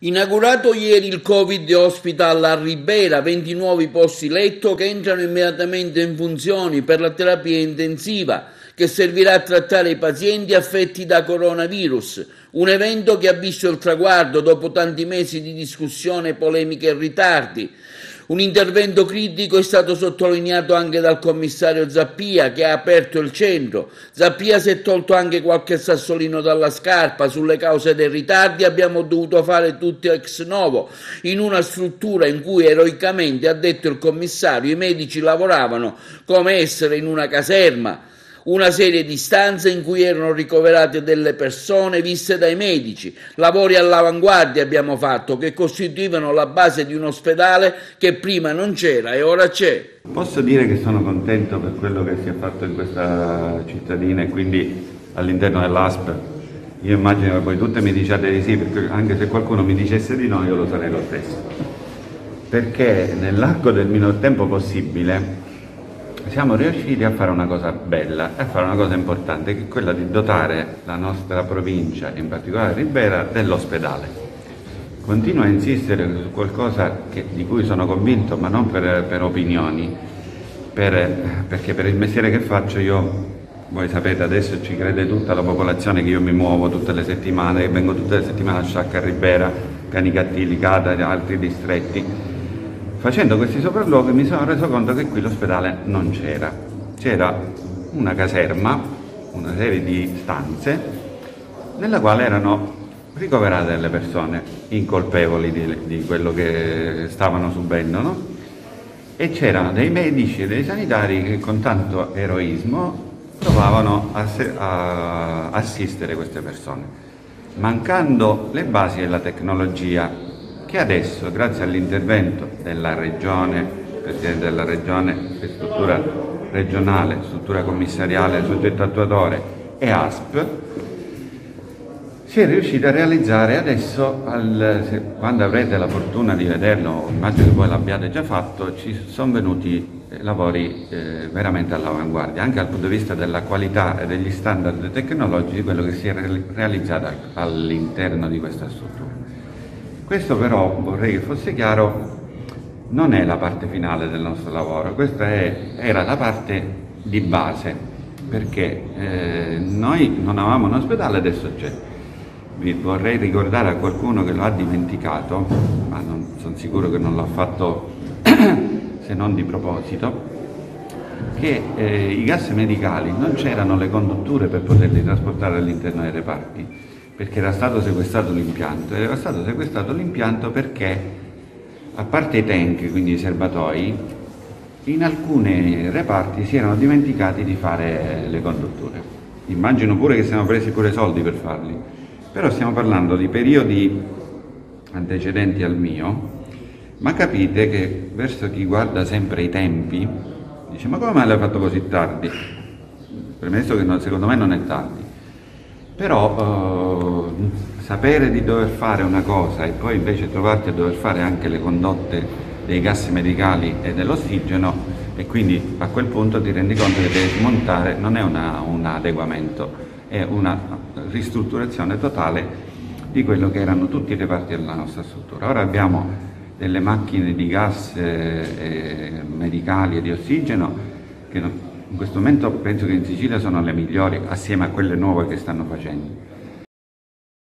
Inaugurato ieri il Covid Hospital a Ribera, 20 nuovi posti letto che entrano immediatamente in funzione per la terapia intensiva che servirà a trattare i pazienti affetti da coronavirus. Un evento che ha visto il traguardo dopo tanti mesi di discussione, polemiche e ritardi. Un intervento critico è stato sottolineato anche dal commissario Zappia, che ha aperto il centro. Zappia si è tolto anche qualche sassolino dalla scarpa. Sulle cause dei ritardi abbiamo dovuto fare tutto ex novo, in una struttura in cui eroicamente, ha detto il commissario, i medici lavoravano come essere in una caserma. Una serie di stanze in cui erano ricoverate delle persone viste dai medici, lavori all'avanguardia abbiamo fatto, che costituivano la base di un ospedale che prima non c'era e ora c'è. Posso dire che sono contento per quello che si è fatto in questa cittadina e quindi all'interno dell'ASP. Io immagino che voi tutte mi diciate di sì, perché anche se qualcuno mi dicesse di no io lo sarei lo stesso. Perché nell'arco del minor tempo possibile siamo riusciti a fare una cosa bella e a fare una cosa importante, che è quella di dotare la nostra provincia, in particolare Ribera, dell'ospedale. Continuo a insistere su qualcosa di cui sono convinto, ma non per opinioni, perché per il mestiere che faccio io, voi sapete, adesso ci crede tutta la popolazione che io mi muovo tutte le settimane, che vengo tutte le settimane a Sciacca, a Ribera, Canicattili, Cata e altri distretti. Facendo questi sopralluoghi mi sono reso conto che qui l'ospedale non c'era. C'era una caserma, una serie di stanze, nella quale erano ricoverate delle persone incolpevoli di quello che stavano subendo, no? E c'erano dei medici e dei sanitari che con tanto eroismo provavano a assistere queste persone, mancando le basi della tecnologia che adesso, grazie all'intervento della Regione, Presidente della Regione, struttura regionale, struttura commissariale, soggetto attuatore e ASP, si è riusciti a realizzare adesso, quando avrete la fortuna di vederlo, immagino che voi l'abbiate già fatto, ci sono venuti lavori veramente all'avanguardia, anche dal punto di vista della qualità e degli standard tecnologici di quello che si è realizzato all'interno di questa struttura. Questo però, vorrei che fosse chiaro, non è la parte finale del nostro lavoro, questa era la parte di base, perché noi non avevamo un ospedale, adesso c'è. Vi vorrei ricordare a qualcuno che lo ha dimenticato, ma sono sicuro che non l'ha fatto se non di proposito, che i gas medicali non c'erano le condutture per poterli trasportare all'interno dei reparti, perché era stato sequestrato l'impianto. Era stato sequestrato l'impianto perché, a parte i tank, quindi i serbatoi, in alcuni reparti si erano dimenticati di fare le condutture. Immagino pure che siamo presi pure soldi per farli, però stiamo parlando di periodi antecedenti al mio, ma capite che verso chi guarda sempre i tempi, dice: ma come mai l'hai fatto così tardi? Premesso che secondo me non è tardi. Però sapere di dover fare una cosa e poi invece trovarti a dover fare anche le condotte dei gas medicali e dell'ossigeno, e quindi a quel punto ti rendi conto che devi smontare, non è un adeguamento, è una ristrutturazione totale di quello che erano tutti i reparti della nostra struttura. Ora abbiamo delle macchine di gas medicali e di ossigeno che in questo momento penso che in Sicilia sono le migliori, assieme a quelle nuove che stanno facendo.